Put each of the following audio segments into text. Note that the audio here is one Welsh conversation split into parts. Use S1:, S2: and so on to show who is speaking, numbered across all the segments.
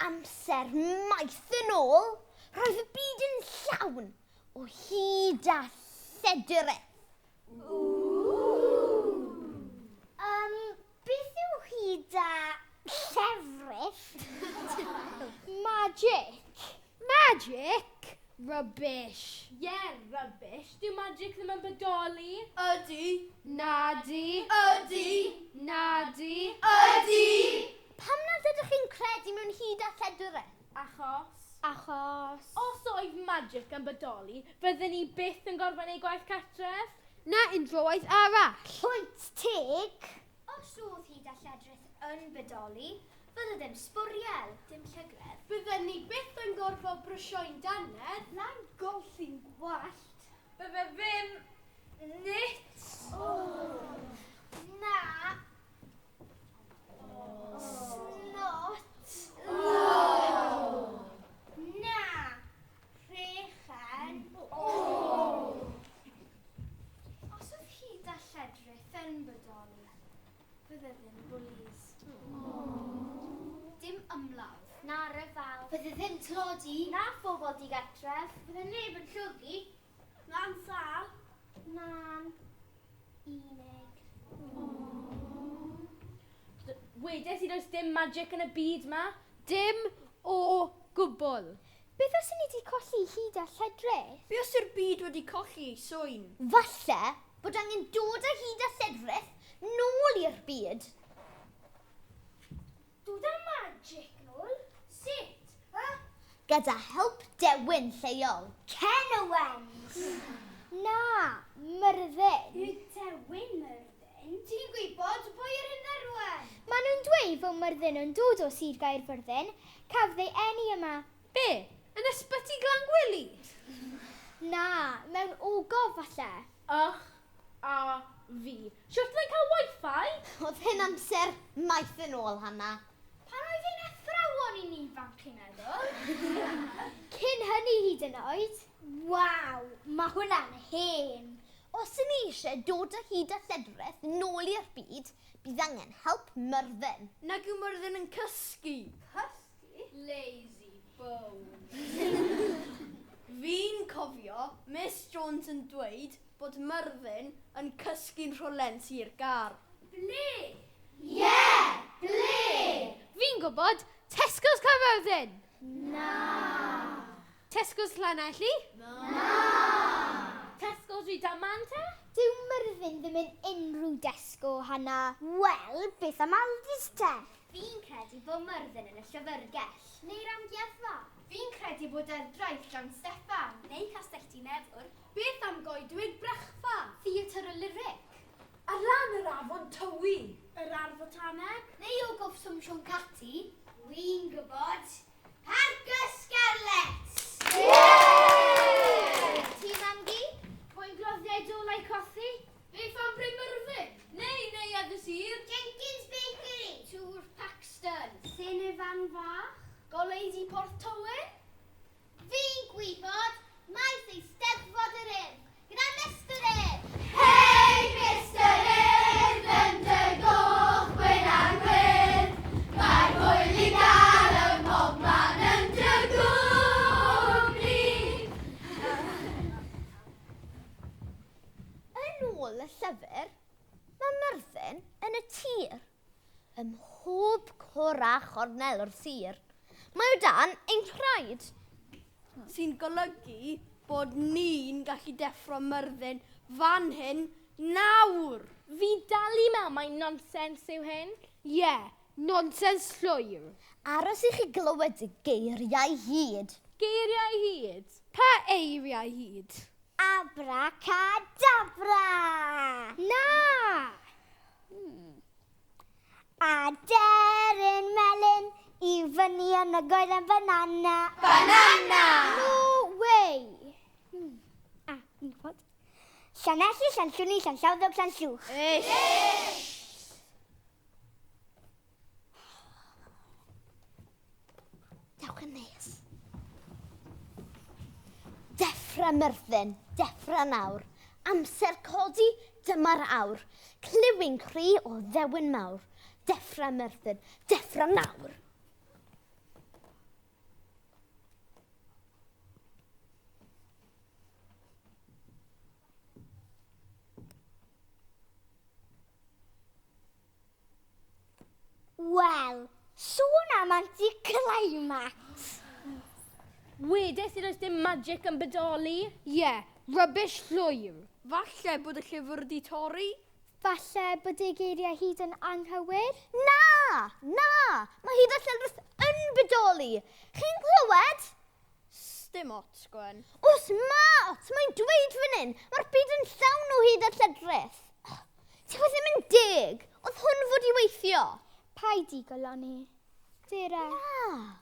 S1: amser maith yn ôl, roedd y byd yn llawn o hyd a lledrith. Beth yw hyd a llefrith?
S2: Magic. Magic? Rubbish.
S3: Rubbish. Dyw magic ddim yn bodoli.
S2: Ydy. Nadi.
S3: Ydy.
S2: Nadi.
S3: Ydy.
S1: Pam nad ydych chi'n credu mewn hyd a lledrith?
S2: Achos.
S3: Os oedd magic yn bodoli, fydden ni byth yn gorfod neud gwaith cartref.
S2: Na unrhyw waith arall.
S1: Pwynt teg.
S4: Os oedd hyd a lledrith yn bodoli, fydde ddim sbwriel, dim llygredd.
S2: Bydden ni byth yn gorfod brwsio'n dannedd.
S4: Na'n golchi'n gwallt.
S3: Bydde ddim nit.
S4: Na. Snot. Na. Rhechen. Os oedd hyd a lledrith yn bodoli, fydde ddim bwlis. Dim ymladd. Na ryfal. Fydde ddim tlodi. Na phobl digartref. Fydde neb yn llwgu. Na'n sal. Na'n unig.
S3: Wedes i does dim magic yn y byd ma.
S2: Dim o gwbl.
S1: Beth os ni wedi colli hyd a lledrith?
S2: Be os yw'r byd wedi colli swyn?
S1: Falle bod angen dod â hyd a lledrith nôl i'r byd.
S4: Dod â magic nôl? Sut?
S1: Gyda help Dewin lleol.
S4: Cenowens!
S1: Na, Myrddin.
S4: Yw Dewin Myrddin? Ti'n gwybod pwy yw'r hyn arwen?
S1: Maen nhw'n dweud fod Myrddin yn dod o Sir Gaerfyrddin, cafodd ei eni yma.
S2: Be? Yn ysbyty Glangwili?
S1: Na, mewn ogof falle.
S3: A fi. Siwrt dwi'n cael wifi?
S1: Oedd hyn amser maith yn ôl hana.
S4: Pan oedd ein athrawon i'n ifanc chi'n meddwl?
S1: Cyn hynny hyd yn oed. Waw, mae hwnna'n hen. Os ydyn ni eisiau dod â hyd a lledrith nôl i'r byd, bydd angen help Myrddin.
S2: Nag yw Myrddin yn cysgu.
S4: Cysgu?
S2: Lazy bones. Fi'n cofio Miss Jones yn dweud bod Myrddin yn cysgu'n rholens i'r gar.
S4: Ble?
S2: Ble? Fi'n gwybod Tesco's Caerfyrddin.
S4: Na.
S2: Tesco's Llanelli.
S3: Tesco's Rydamante?
S1: Dyw Myrddin ddim yn unrhyw desgo hana. Wel, beth am Aldis te?
S4: Fi'n credu bod Myrddin yn y llyfyrgell, neu'r amgueddfa. Fi'n credu bod e'r draeth John Steffan, neu Castell Tŷ Neddwr.
S2: Beth am goedwig brechfa?
S4: Theatr y Lyric.
S2: Ar lan yr afon Tywi.
S4: Yr Ardd Botaneg. Neu o Gofswm Sion Cati. Wi'n gwybod. Parc y Scarlet!
S1: Ti mamgi?
S4: Pwy'n gloddiau dolau cothi?
S2: Beth am Bryn Myrddin? Neu Eddys Sir?
S4: Jenkins Bakery. Tŵr Paxton. Sene Fan Fach. Goleidi Port Tywyn. Fi'n gwybod. Maeth ei steddfod yr Urdd. Gyda Mr Urdd. Hei Mr Urdd yn dy goch gwyn ar gwyrdd. Mae'r hwyl i gael ym mhob man yn dy gwmni.
S1: Yn ôl y llyfr, mae Myrddin yn y tir, ym mhob cor a chornel o'r sir. Mae o dan ein rhaid.
S2: Sy'n golygu bod ni'n gallu deffro Myrddin fan hyn nawr.
S3: Fi dal i mewn mae nonsens yw hyn.
S2: Nonsens llwyr.
S1: Aros i chi glywed y geiriau hyd.
S3: Geiriau hyd.
S2: Pa eiriau hyd?
S1: Abracadabra!
S2: Na!
S1: Aderyn melyn i fyny yn y goeden banana.
S2: Banana!
S1: No way! Fi'n gwybod. Llanelli, Llanllwni, Llanllawddog, Llanllwch. Dewch yn neis. Deffra Myrddin, deffra nawr. Amser codi, dyma'r awr. Cliwyn cri o Ddewin mawr. Deffra Myrddin, deffra nawr. am anti-climax.
S3: Wedes i does dim magic yn bodoli.
S5: Ie, rubbish llwyr.
S2: Falle bod y llyfr di torri?
S1: Falle bod ei geiriau hyd yn anghywir? Na! Mae hyd a lledrith yn bodoli. Chi'n clywed?
S2: Sdim ots, Gwen.
S1: Os mat! Mae'n dweud fan hyn. Mae'r byd yn llawn o hyd a lledrith. Ti fod ddim yn deg. Oedd hwn fod i weithio. Paid i goloni. Dere. Na.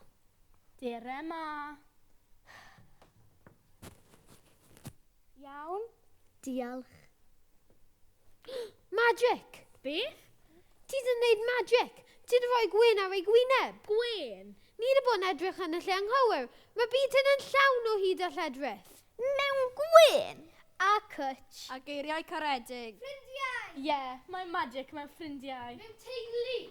S3: Dere ma.
S1: Iawn. Diolch.
S5: Magic!
S3: Beth?
S5: Ti di wneud magic? Ti di rhoi gwyn ar ei gwyneb?
S3: Gwen.
S5: Ni di bod yn edrych yn y lle anghywir. Mae byd yn llawn o hyd a lledrith.
S1: Mewn gwyn. A cwtch.
S2: A geiriau caredig.
S4: Ffrindiau!
S3: Ie, mae'n magic mewn ffrindiau.
S4: Mewn teulu!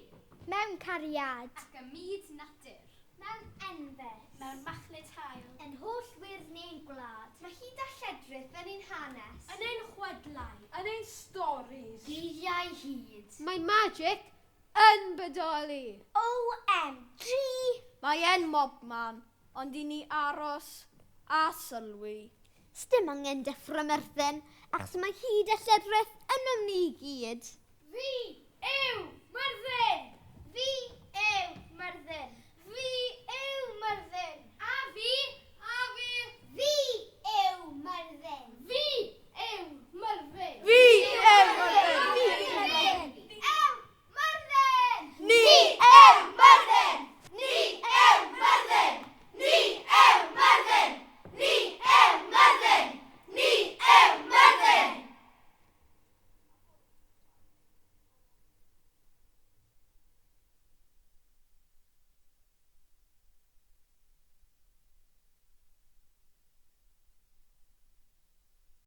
S1: Mewn cariad.
S4: Ac ym myd natur. Mewn enfys. Mewn machlud hael. Yn holl wyrdd gwlad. Mae hyd a lledrith yn ein hanes. Yn ein chwedlau.
S2: Yn ein storis.
S4: Geiriau hyd.
S5: Mae magic yn bodoli.
S1: OMG!
S2: Mae en mobman, ond i ni aros a sylwi.
S1: Sdim angen Deffro'r Myrddin, achos mae hyd a lledrith yn ymni i gyd.
S4: Fi yw Myrddin! Fi